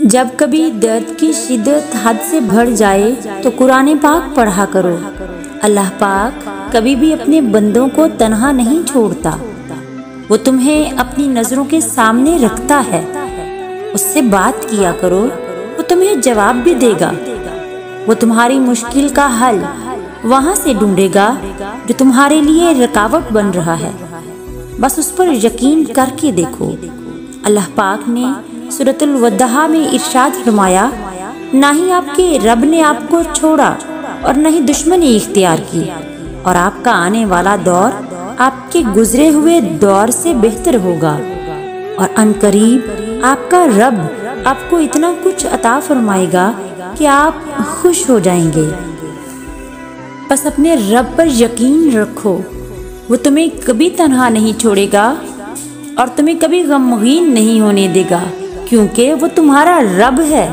जब कभी दर्द की शिद्दत हद से बढ़ जाए तो कुरान पाक पढ़ा करो। अल्लाह पाक कभी भी अपने बंदों को तन्हा नहीं छोड़ता। वो तुम्हें अपनी नज़रों के सामने रखता है। उससे बात किया करो, वो तुम्हें जवाब भी देगा। वो तुम्हारी मुश्किल का हल वहाँ से ढूंढेगा जो तुम्हारे लिए रुकावट बन रहा है। बस उस पर यकीन करके देखो। अल्लाह पाक ने सूरतुल वद्दहा में इरशाद फरमाया, ना ही आपके रब ने आपको छोड़ा और न ही दुश्मनी इख्तियार की, और आपका आने वाला दौर आपके गुजरे हुए दौर से बेहतर होगा, और अनकरीब आपका रब आपको इतना कुछ अता फरमाएगा कि आप खुश हो जाएंगे। बस अपने रब पर यकीन रखो। वो तुम्हें कभी तन्हा नहीं छोड़ेगा और तुम्हें कभी गमगीन नहीं होने देगा, क्योंकि वो तुम्हारा रब है।